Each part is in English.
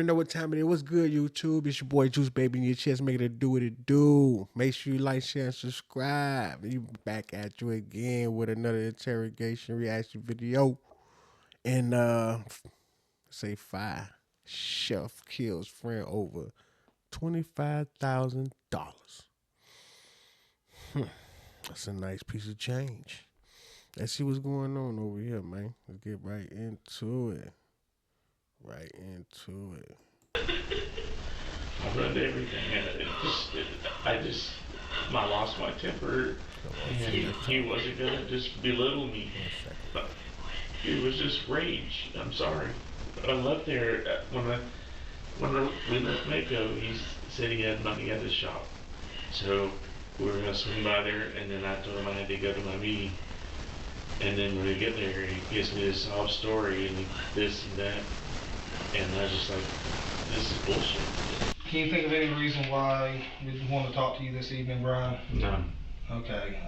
already know what time it is. What's good, YouTube? It's your boy Juice Baby in your chest, making it do what it do. Make sure you like, share, and subscribe. You back at you again with another interrogation reaction video. And say five. Chef kills friend over $25,000. That's a nice piece of change. Let's see what's going on over here, man. Let's get right into it. I ruined everything, and I lost my temper, and he wasn't gonna just belittle me, but it was just rage. I'm sorry. I left there when we left Mako. He said he had money at his shop, so we were gonna swing by there, and then I told him I had to go to my meeting. And then when we get there, he gives me this sob story and this and that, and I was just like, this is bullshit. Can you think of any reason why we want to talk to you this evening, Brian? No. Okay.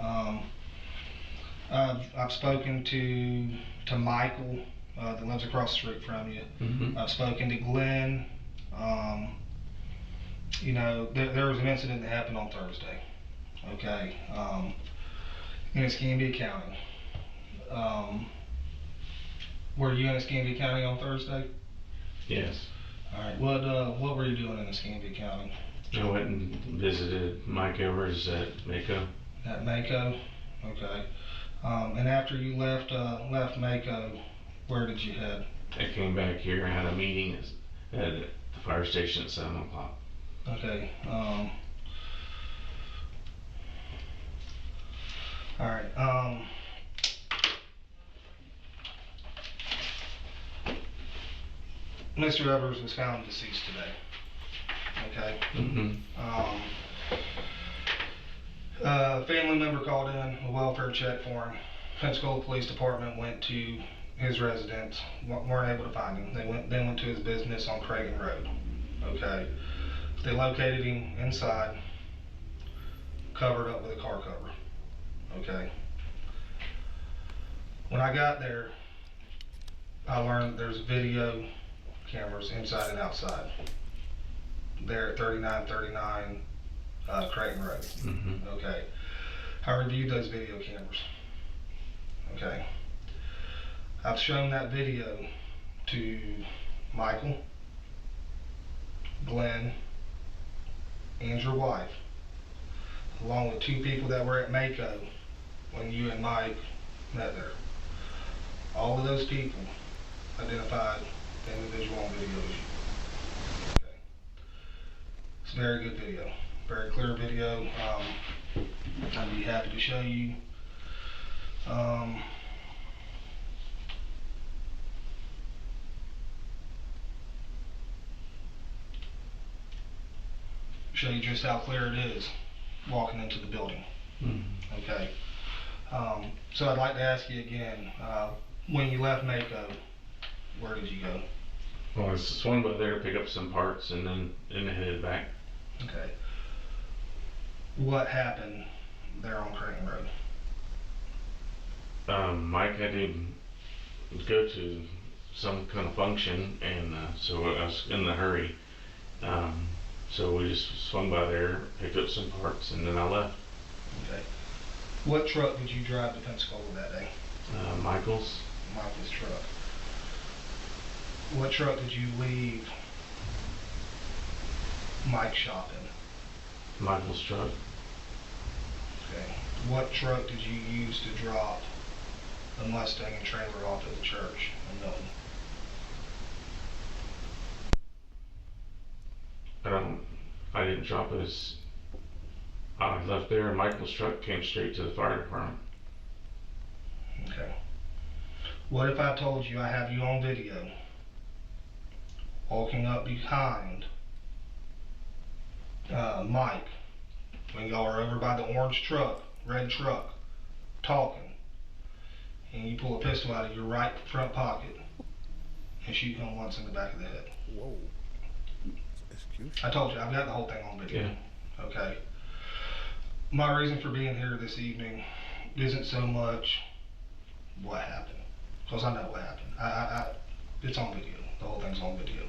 I've spoken to Michael that lives across the street from you. Mm-hmm. I've spoken to Glenn. You know, there was an incident that happened on Thursday. Okay. In Escambia County. Were you in Escambia County on Thursday? Yes. All right. What were you doing in Escambia County? I went and visited Mike Evers at Mako. At Mako, okay. And after you left Mako, where did you head? I came back here and had a meeting at the fire station at 7 o'clock. Okay. All right. Mr. Evers was found deceased today. Okay. Mm-hmm. A family member called in a welfare check for him. Pensacola Police Department went to his residence, weren't able to find him. They went to his business on Cragen Road. Okay. They located him inside, covered up with a car cover. Okay. When I got there, I learned there's video cameras inside and outside. There at 3939 Creighton Road. Mm-hmm. Okay. I reviewed those video cameras. Okay. I've shown that video to Michael, Glenn, and your wife, along with two people that were at Mako when you and Mike met there. All of those people identified the individual on video as you. Okay. It's a very good video, very clear video. I'd be happy to show you. Show you just how clear it is walking into the building. Mm-hmm. Okay. So I'd like to ask you again, when you left Mako, where did you go? Well, I swung by there to pick up some parts and then headed back. Okay. What happened there on Creighton Road? Mike had to go to some kind of function, and so I was in a hurry. So we just swung by there, picked up some parts, and then I left. Okay. What truck did you drive to Pensacola that day? Michael's. Michael's truck. What truck did you leave Mike's shop in? Michael's truck. Okay. What truck did you use to drop the Mustang and trailer off at the church in Milton? I didn't drop his. I left there, and Michael's truck came straight to the fire department. Okay. What if I told you I have you on video walking up behind Mike when y'all are over by the orange truck, red truck, talking, and you pull a pistol out of your right front pocket and shoot him once in the back of the head? Whoa. I told you, I've got the whole thing on video. Yeah. Okay. My reason for being here this evening isn't so much what happened, because I know what happened. It's on video. The whole thing's on video.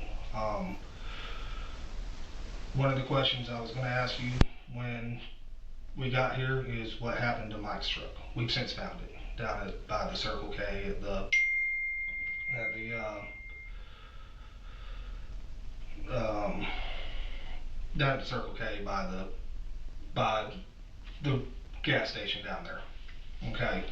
One of the questions I was going to ask you when we got here is what happened to Mike's truck. We've since found it down by the Circle K at the um, down at the Circle K by the gas station down there. Okay.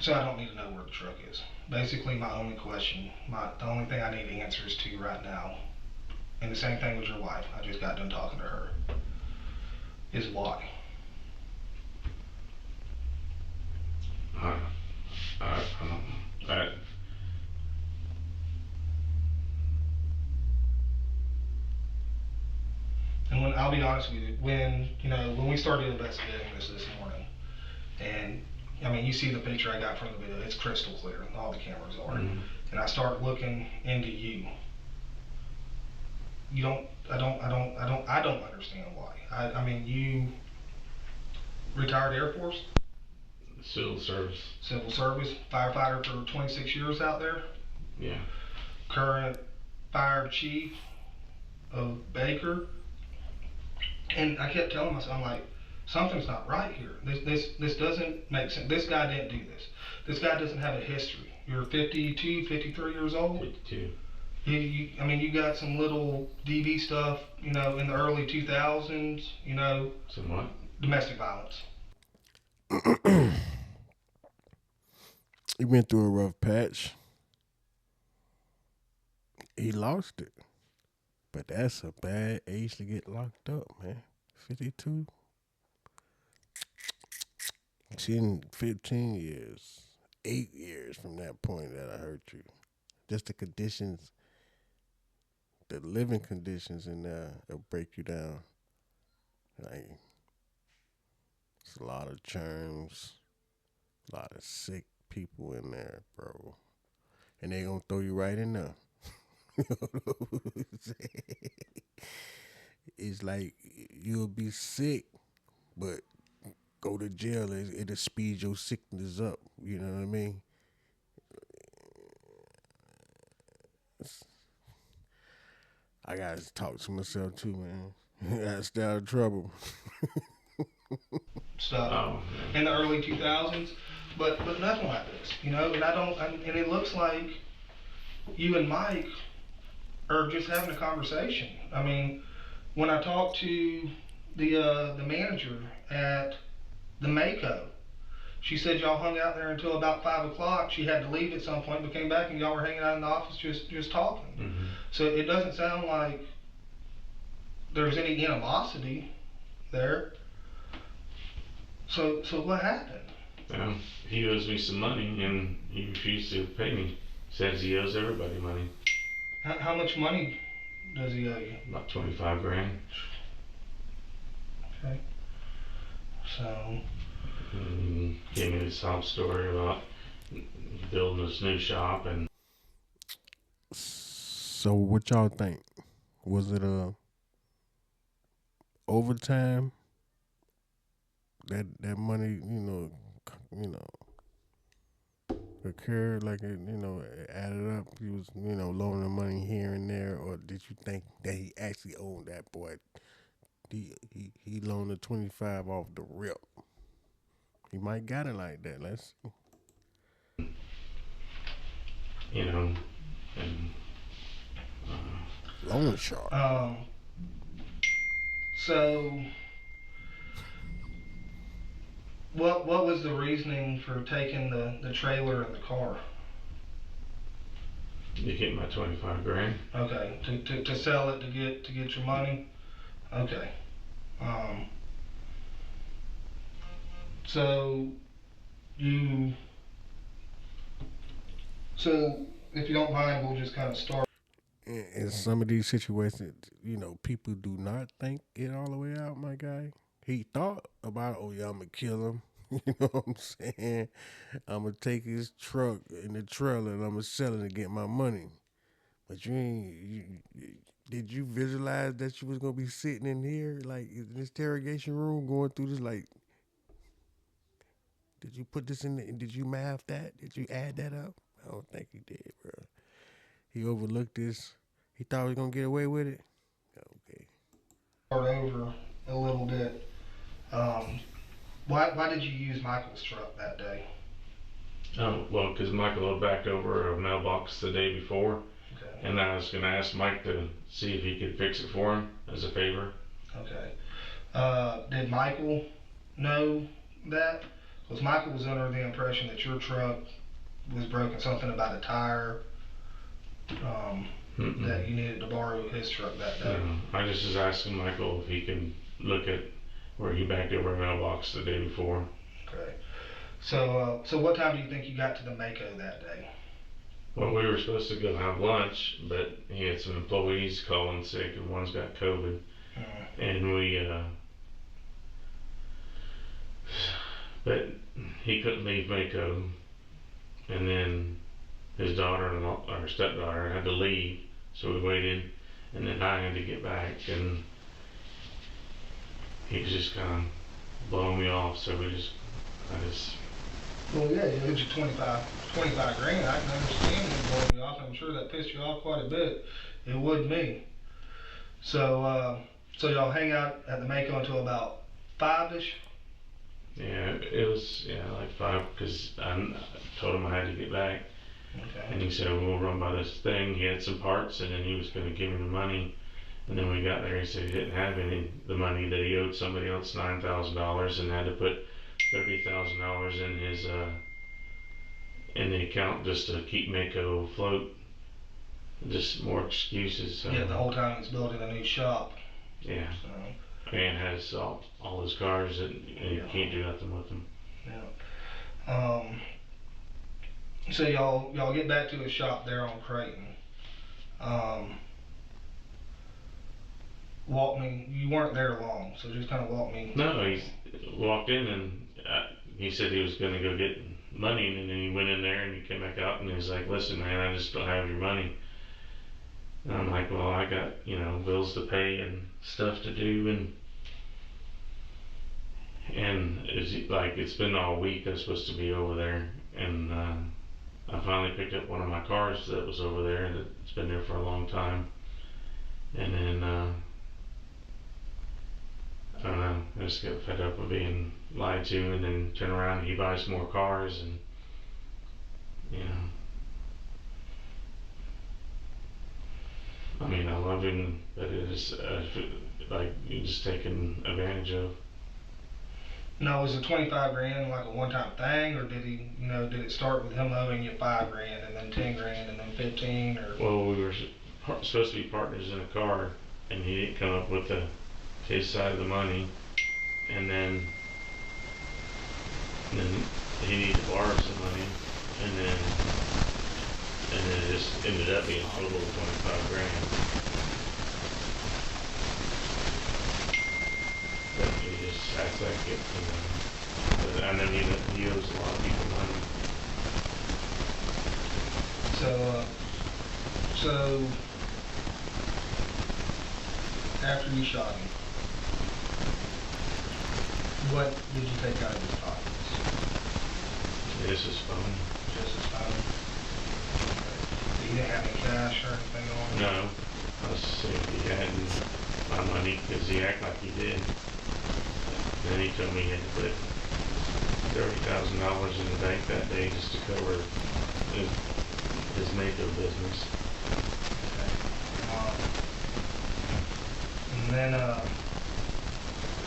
So I don't need to know where the truck is. Basically, my only question, the only thing I need answers to right now, and the same thing with your wife. I just got done talking to her. Is why. I don't know. And when I'll be honest with you, when we started investigating this morning, and I mean you see the picture I got from the video, it's crystal clear, all the cameras are. And I start looking into you. I don't understand why. I mean you retired Air Force? Civil service. Civil service, firefighter for 26 years out there. Yeah. Current fire chief of Baker. And I kept telling myself, I'm like, something's not right here. This doesn't make sense. This guy didn't do this. This guy doesn't have a history. You're 52, 53 years old. 52. I mean, you got some little DV stuff, in the early 2000s, Some what? domestic violence. He went through a rough patch. He lost it. But that's a bad age to get locked up, man. 52. 15 years. 8 years from that point that I hurt you. Just the conditions, the living conditions in there will break you down. Like, it's a lot of germs, a lot of sick people in there, bro. And they gonna throw you right in there. It's like you'll be sick, but go to jail, it'll speed your sickness up. You know what I mean? I gotta talk to myself too, man. I gotta stay out of trouble. Stuff in the early 2000s, but nothing like this, And and it looks like you and Mike are just having a conversation. I mean, when I talked to the manager at the Mako, she said y'all hung out there until about 5 o'clock. She had to leave at some point, but came back and y'all were hanging out in the office just talking. So it doesn't sound like there's any animosity there. So what happened? Well, he owes me some money and he refused to pay me. Says he owes everybody money. How much money does he owe you? About 25 grand. Okay. So. He gave me this sob story about building this new shop and. So what y'all think? Was it overtime? That money, occurred like it added up. He was, loaning money here and there, or did you think that he actually owned that boy? He loaned the 25 off the rip. He might got it like that. Let's see. And loan shark. So what was the reasoning for taking the trailer and the car? You get my 25 grand. Okay, to sell it to get your money. Okay. So if you don't mind, we'll just kind of start. In some of these situations, people do not think it all the way out, my guy. He thought about, oh yeah, I'm gonna kill him. You know what I'm saying? I'm gonna take his truck in the trailer and I'm gonna sell it to get my money. But did you visualize that you was gonna be sitting in here, like in this interrogation room, going through this? Like, did you put this in? Did you math that? Did you add that up? I don't think you did, bro. He overlooked this. He thought he was gonna get away with it. Okay. Start over a little bit. Why did you use Michael's truck that day? Oh, well, because Michael had backed over a mailbox the day before, Okay. and I was going to ask Mike to see if he could fix it for him as a favor. Okay. Did Michael know that? Because Michael was under the impression that your truck was broken, something about a tire, that you needed to borrow his truck that day. I just was asking Michael if he could look at where he backed over a mailbox the day before. Okay. So what time do you think you got to the Mako that day? Well, we were supposed to go have lunch, but he had some employees calling sick, and one's got COVID, and but he couldn't leave Mako, and then his daughter and our stepdaughter had to leave, so we waited, and then I had to get back, and he was just kind of blowing me off, so I just. Well, yeah, you owed you 25 grand. I can understand him blowing you off. I'm sure that pissed you off quite a bit. It would me. So y'all hang out at the Mako until about 5-ish? Yeah, it was, like 5, because I told him I had to get back. Okay. And he said, we'll run by this thing. He had some parts, and then he was going to give me the money. And then we got there, he said he didn't have the money, that he owed somebody else $9,000 and had to put $30,000 in his in the account just to keep Mako afloat. Just more excuses. So. Yeah, the whole time he's building a new shop. Yeah. So. And has all his cars, and you can't do nothing with them. Yeah. So y'all get back to his shop there on Creighton. Walk me. You weren't there long, so just kind of walk me. No, he walked in and he said he was going to go get money, and then he went in there and he came back out and he was like, "Listen, man, I just don't have your money." And I'm like, "Well, I got bills to pay and stuff to do, and it's been all week. I'm supposed to be over there, and I finally picked up one of my cars that was over there that's been there for a long time, and then." I don't know, I just get fed up with being lied to, and then turn around and he buys more cars, and I mean, I love him, but it is like you're just taking advantage of. No, was the 25 grand like a one-time thing, or did he, did it start with him owing you 5 grand and then 10 grand and then 15, or? Well, we were supposed to be partners in a car, and he didn't come up with his side of the money, and then he needed to borrow some money, and then it just ended up being a total of 25 grand. But he just acts like it, but I know he owes a lot of people money. So after you shot him, what did you take out of his pockets? Just his phone. Just his phone? Okay. You didn't have any cash or anything on him? No. I was saying he had my money, because he acted like he did. And then he told me he had to put $30,000 in the bank that day just to cover his Mako business. Okay.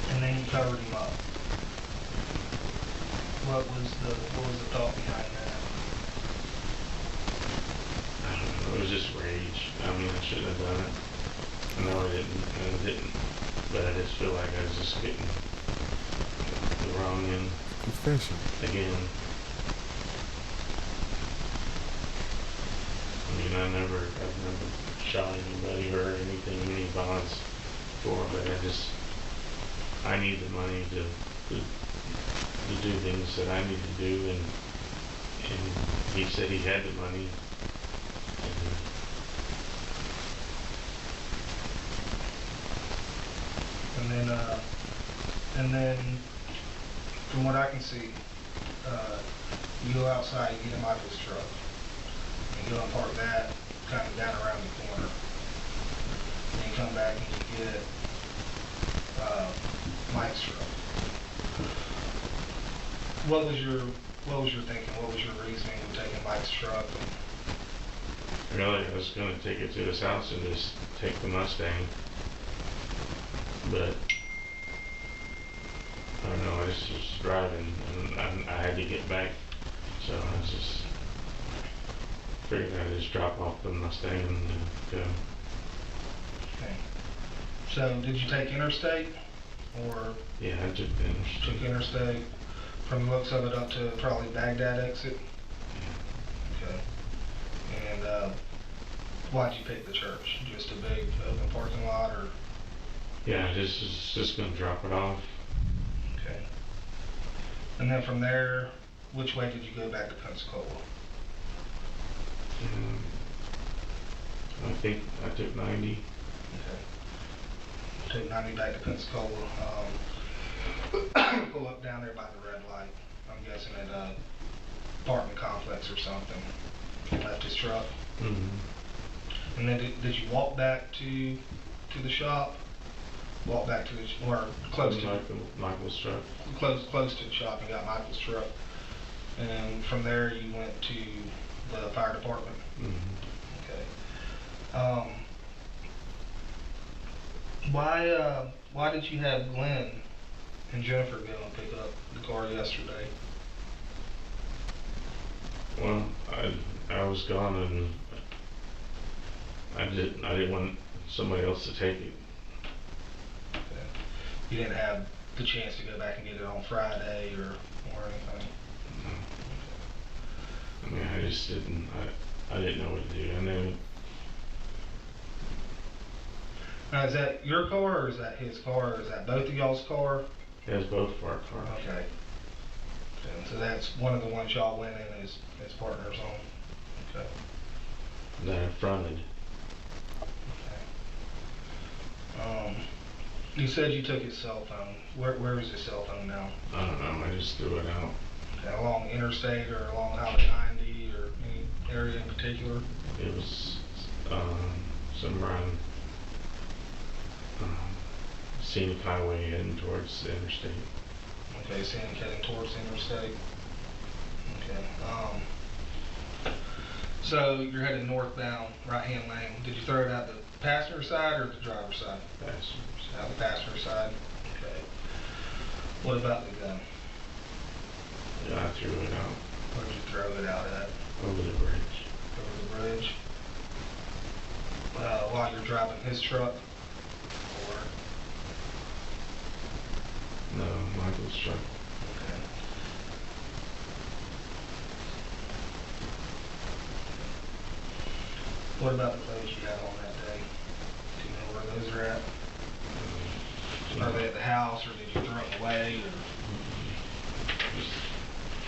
And then you covered him up. What was the thought behind that? I don't know. It was just rage. I mean, I shouldn't have done it. No, I didn't. But I just feel like I was just getting the wrong end. Confession. Again. I mean, I've never shot anybody or anything, any bonds before, but I need the money to do things that I need to do, and he said he had the money. And then from what I can see, you go outside, you get in Michael's truck, and you go and park that kind of down around the corner. and you come back and you get Mike's truck. What was your thinking? What was your reasoning for taking Mike's truck? Really, I was going to take it to his house and just take the Mustang, but I don't know, I was just driving and I had to get back, so I was just figured I'd just drop off the Mustang and go. Okay. So did you take interstate, or? Yeah, I took the interstate. Took interstate, from the looks of it, up to probably Baghdad exit? Yeah. Okay. And why'd you pick the church? Just a big open parking lot, or? Yeah, just gonna drop it off. Okay. And then from there, which way did you go back to Pensacola? I think I took 90. Okay. Took 90 back to Pensacola. Pull up down there by the red light. I'm guessing at a apartment complex or something. He left his truck. Mm-hmm. And then did you walk back to the shop? Walk back to the, or close to Michael's truck. Close to the shop and got Michael's truck. And from there you went to the fire department. Mm-hmm. Okay. Why did you have Glenn and Jennifer go and pick up the car yesterday? Well, I was gone and I didn't want somebody else to take it. Okay. You didn't have the chance to go back and get it on Friday or anything? No. I mean, I just didn't. I didn't know what to do. I know. Now, is that your car, or is that his car, or is that both of y'all's car? It was both of our cars. Okay. Okay. So that's one of the ones y'all went in as partners on. Okay. That I fronted. Okay. You said you took his cell phone. Where is his cell phone now? I don't know. I just threw it out. Okay. Along interstate or along Highway 90 or any area in particular? It was somewhere on scenic highway heading towards the interstate. Okay, scenic heading towards the interstate. Okay. So you're headed northbound, right-hand lane. Did you throw it out the passenger side or the driver's side? Passenger. Out the passenger side. Okay. What about the gun? Yeah, I threw it out. Where did you throw it out at? Over the bridge. Over the bridge. While you're driving his truck? Or? No, Michael's truck. Okay. What about the clothes you had on that day? Do you know where those are at? Are they at the house, or did you throw them away? Or?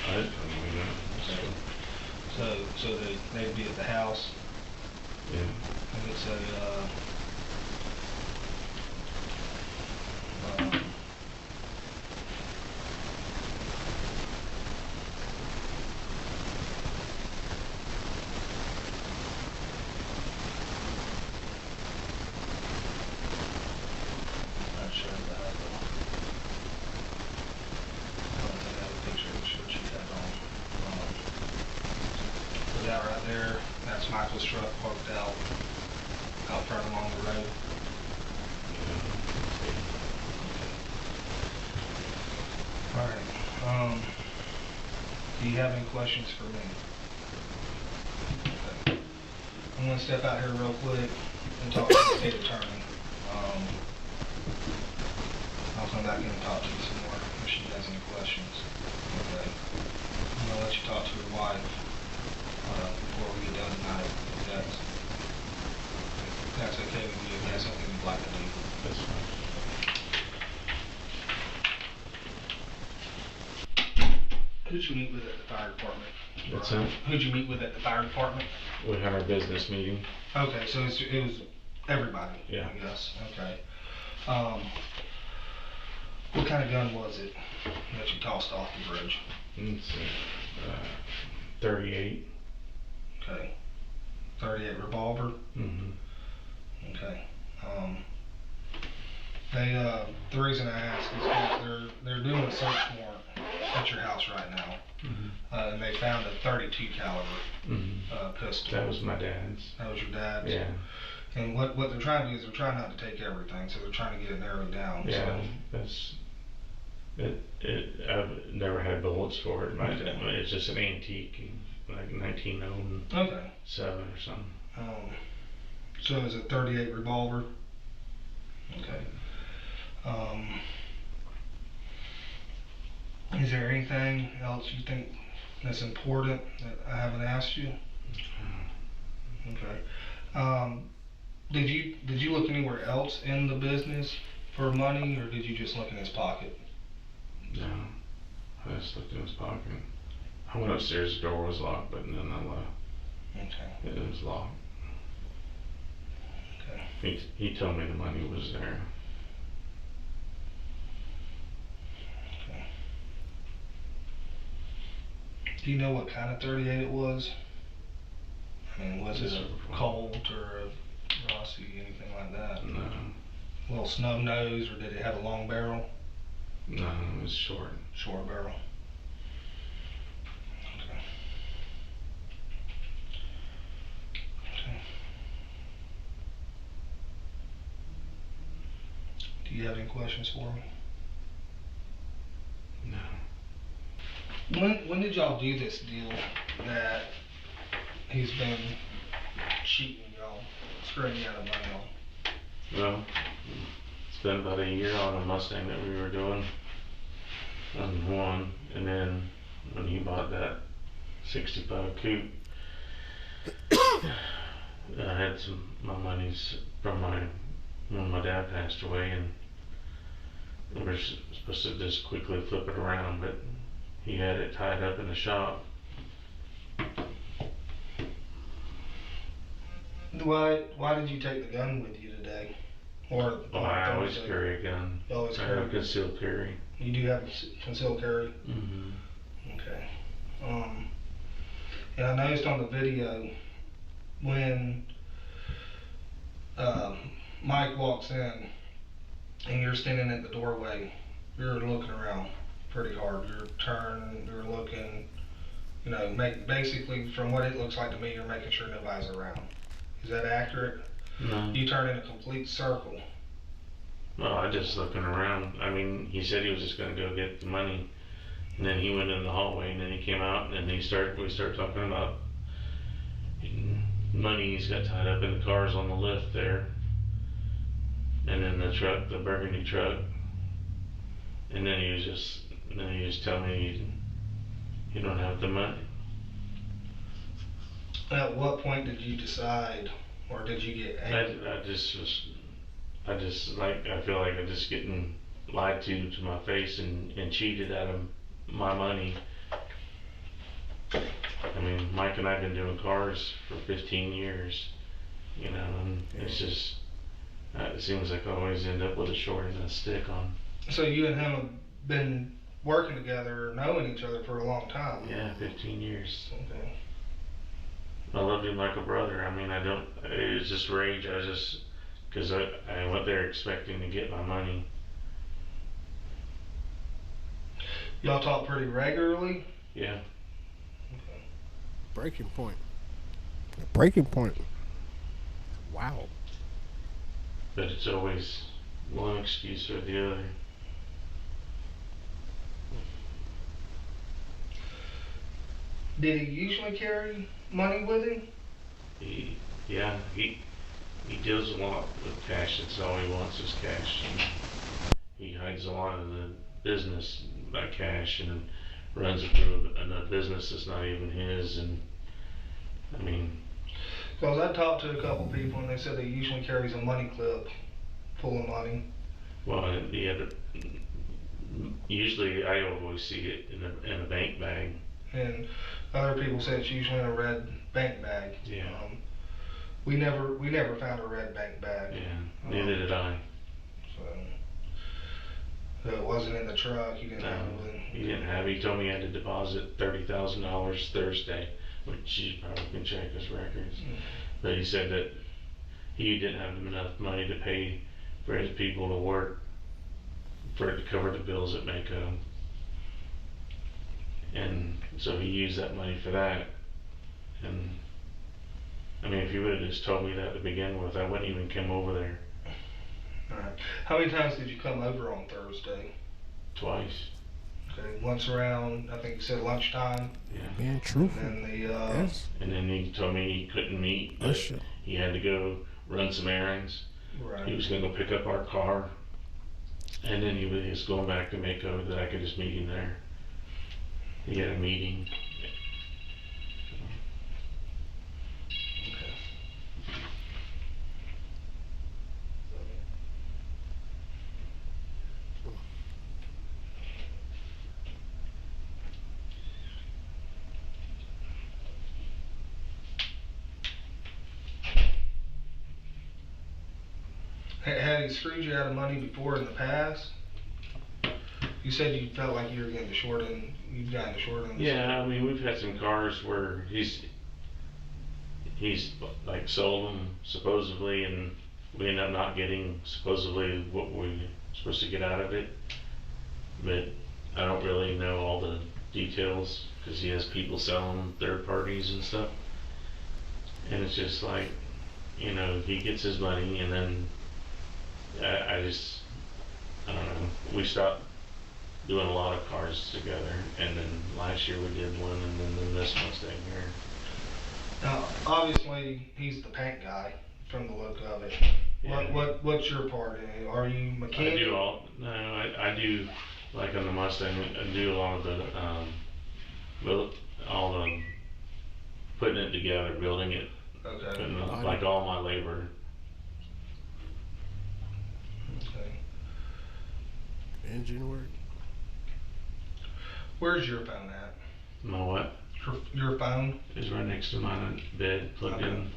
I didn't know. Okay. So they'd be at the house. Yeah. And it's a not sure about it. I don't think I have a picture of the shirt she had on. So that right there, that's Michael's truck parked out front along the road. Alright, do you have any questions for me? Okay. I'm gonna step out here real quick and talk to the state attorney. I'll come back in and talk to you some more if she has any questions. Okay. I'm gonna let you talk to your wife before we get done tonight. If that's okay with you, if that's something you'd like to do. That's fine. Who'd you meet with at the fire department? What's that? Who'd you meet with at the fire department? We had our business meeting. Okay, so it was everybody. Yeah. I guess. Okay. What kind of gun was it that you tossed off the bridge? It's 38. Okay. 38 revolver. Mm-hmm. Okay. The reason I ask is because they're doing a search warrant at your house right now, and they found a .32 caliber pistol. That was my dad's. That was your dad's? Yeah. And what they're trying to do is they're trying not to take everything, so they're trying to get it narrowed down. Yeah, So. that's it. I've never had bullets for it. It's just an antique, like 1907 or something. So it's a .38 revolver. Okay. Is there anything else you think that's important that I haven't asked you? Okay. Did you look anywhere else in the business for money, or did you just look in his pocket? No, I just looked in his pocket. I went upstairs, the door was locked, but then I left. Okay. It was locked. Okay. He told me the money was there. Okay. Do you know what kind of .38 it was? I mean, was it a Colt or a Rossi, anything like that? No. A little snub nose, or did it have a long barrel? No, it was short. Short barrel. Okay. Okay. Do you have any questions for me? No. When did y'all do this deal that he's been cheating y'all, screwing you out of money on? Well, it's been about a year on a Mustang that we were doing on one, and then when he bought that 65 coupe, I had my monies from when my dad passed away, and we were supposed to just quickly flip it around, but he had it tied up in the shop. Why did you take the gun with you today? Or I always carry a gun. You always I carry? have concealed carry. You do have concealed carry? Mm-hmm. Okay. And I noticed on the video when Mike walks in and you're standing at the doorway, you're looking around pretty hard. You're turning, you're looking, you know, basically from what it looks like to me, you're making sure nobody's around. Is that accurate? No. You turn in a complete circle. Well, I just looking around. I mean, he said he was just gonna go get the money, and then he went in the hallway, and then he came out, and we started talking about money he's got tied up in the cars on the lift there, and then the truck, the burgundy truck, and then he was telling me you don't have the money. At what point did you decide, or did you get angry? I feel like I'm just getting lied to my face and cheated out of my money. I mean, Mike and I have been doing cars for 15 years, you know, and it's just, it seems like I always end up with a short end of a stick on. So you and him have been working together, or knowing each other for a long time? Yeah, 15 years. Okay. I loved him like a brother. I mean, it was just rage. Because I went there expecting to get my money. Y'all talk pretty regularly? Yeah. Okay. Breaking point. A breaking point. Wow. But it's always one excuse or the other. Did he usually carry money with him? He deals a lot with cash. That's all he wants is cash. And he hides a lot of the business by cash and runs it through a business that's not even his. And I mean, Because I talked to a couple people and they said he usually carries a money clip full of money. well, usually I always see it in a bank bag. And other people say it's usually in a red bank bag. Yeah. We never found a red bank bag. Yeah, neither did I. So it wasn't in the truck. You didn't have it with him. He didn't have. He told me he had to deposit $30,000 Thursday, which you probably can check his records. But he said that he didn't have enough money to pay for his people to work for it to cover the bills at Mako. And so he used that money for that. And I mean, if you would have just told me that to begin with, I wouldn't even come over there. Alright. How many times did you come over on Thursday? Twice. Okay, once around, I think you said lunchtime. Yeah. Being truthful. And then the, Yes. And then he told me he couldn't meet, but Usher. he had to go run some errands. He right. was going to go pick up our car. And then he was going back to Mako that I could just meet him there. He had a meeting. Had he screwed you out of money before in the past? You said you felt like you were getting the short end. You've gotten the short end. Yeah, I mean, we've had some cars where he's like sold them supposedly, and we end up not getting supposedly what we're supposed to get out of it. But I don't really know all the details because he has people selling third parties and stuff. And it's just like, you know, he gets his money and then I don't know, we stopped doing a lot of cars together, and then last year we did one, and then this Mustang here. Now, obviously, he's the paint guy from the look of it. Yeah. What's your part in it? Are you mechanic? I do, like on the Mustang, I do a lot of the putting it together, building it, Okay. putting like all my labor. Okay. Engine work. Where's your phone at? My what? Your phone? Is right next to my bed, plugged Okay. in.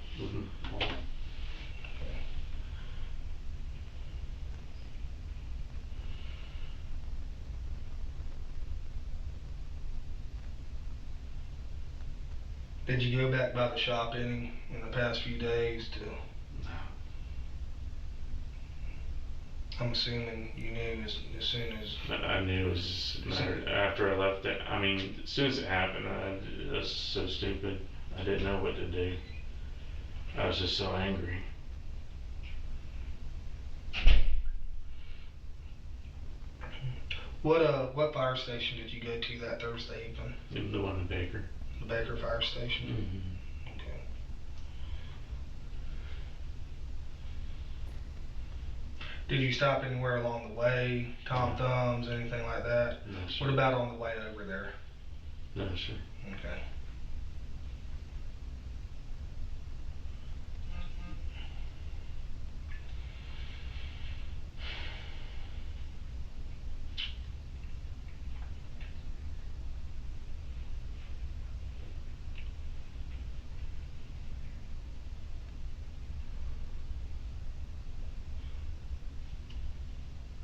Did you go back by the shop in the past few days to? No. I'm assuming you knew as soon as. I knew it was after I left it. I mean, as soon as it happened, it was so stupid. I didn't know what to do. I was just so angry. What fire station did you go to that Thursday evening? The one in Baker. The Baker Fire Station? Mm-hmm. Okay. Did you stop anywhere along the way? Tom Thumbs, anything like that? No, sir. What about on the way over there? No, sir. Okay.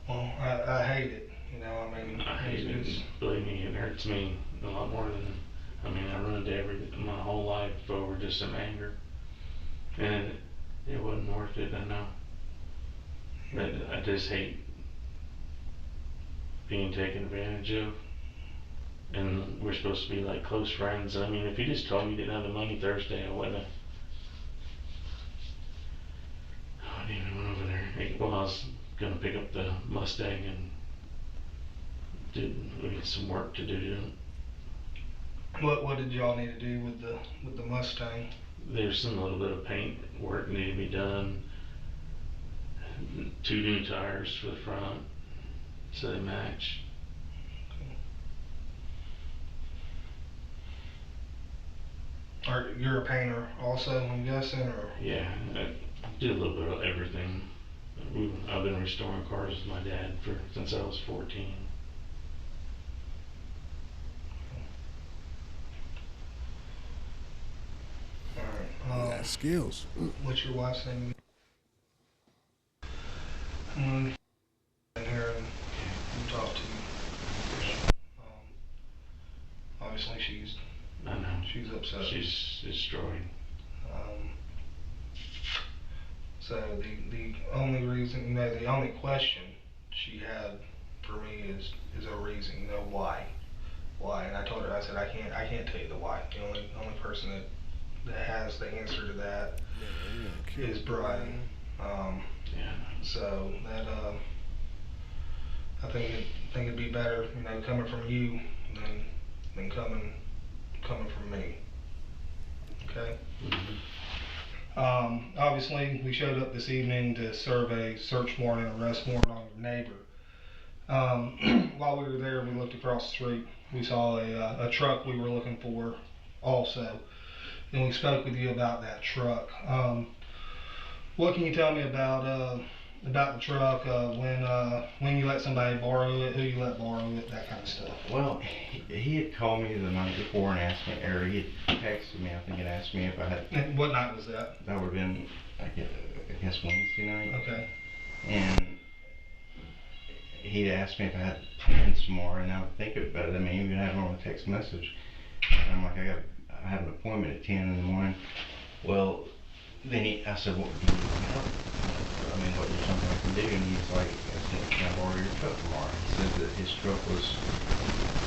Well, I hate it. You know, I mean, I hate it. Believe me, it hurts me a lot more than. I mean, I ruined my whole life over just some anger, and it wasn't worth it. I know, but I just hate being taken advantage of. And we're supposed to be like close friends. I mean, if you just told me you didn't have the money Thursday, I wouldn't have. I wouldn't even went over there. Well, I was gonna pick up the Mustang and we had some work to do to it. What did y'all need to do with the Mustang? There's some little bit of paint work needed to be done. 2 new tires for the front, so they match. You're a painter also, I'm guessing, or? Yeah, I do a little bit of everything. I've been restoring cars with my dad since I was 14. Alright. Got skills. What's your wife's name? In here and talk to you. Obviously I know. she's upset. She's destroyed. So the only reason, the only question she had for me is a reason, why, and I told her, I said, I can't tell you the why. The only person that has the answer to that is Brian. Yeah. So that I think it'd be better, coming from you than coming from me. Okay. Obviously, we showed up this evening to serve a search warrant and arrest warrant on your neighbor. While we were there, we looked across the street. We saw a truck we were looking for also, and we spoke with you about that truck. What can you tell me about the truck? When you let somebody borrow it, who you let borrow it, that kind of stuff. Well, he had called me the night before and asked me, or he had texted me, I think, and asked me if I had. And what night was that? That would have been, I guess Wednesday night. Okay. And he'd asked me if I had plans tomorrow, and I would think about it. I mean, even had it on a text message. And I'm like, I have an appointment at 10 in the morning. Well, then I said, what do you need help? I mean, what is something I can do? And he's like, I said, can I borrow your truck tomorrow? He said that his truck was,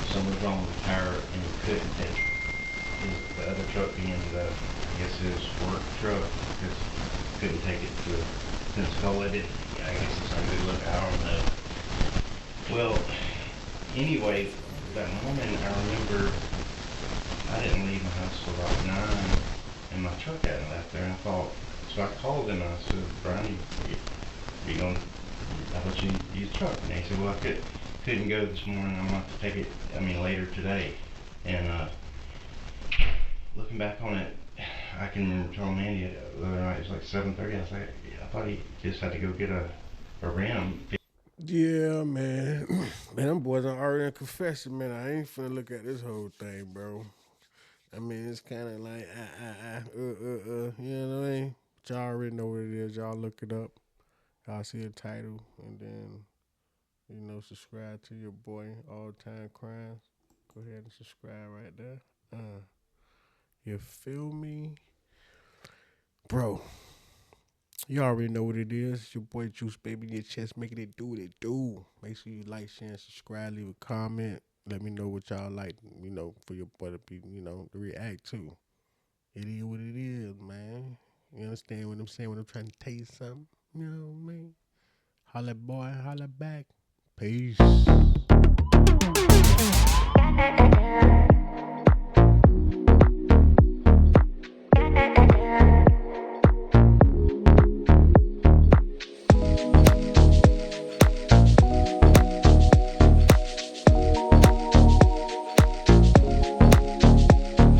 something was wrong with the tire, and he couldn't take the other truck being I guess his work truck, because he couldn't take it to Pensacola. I guess it's not a good look, I don't know. Well, anyway, that morning I remember I didn't leave my house till about 9, and my truck hadn't left there, and I thought, so I called him and I said, Brian, you going, I thought you used the truck. And he said, well, I couldn't go this morning, I'm going to have to take it, later today. And looking back on it, I can remember telling Mandy the other night, it was like 7:30, I was like, I thought he just had to go get a rim. Yeah, man. Man, them boys are already in confession, man. I ain't finna look at this whole thing, bro. I mean, it's kind of like, you know what I mean? But y'all already know what it is. Y'all look it up. Y'all see the title, and then, subscribe to your boy, All Time Crimes. Go ahead and subscribe right there. You feel me? Bro, you already know what it is. It's your boy Juice Baby in your chest, making it do what it do. Make sure you like, share, and subscribe. Leave a comment. Let me know what y'all like, for your boy to be, to react to. It is what it is, man. You understand what I'm saying when I'm trying to tell you something? You know what I mean? Holla boy, holla back. Peace.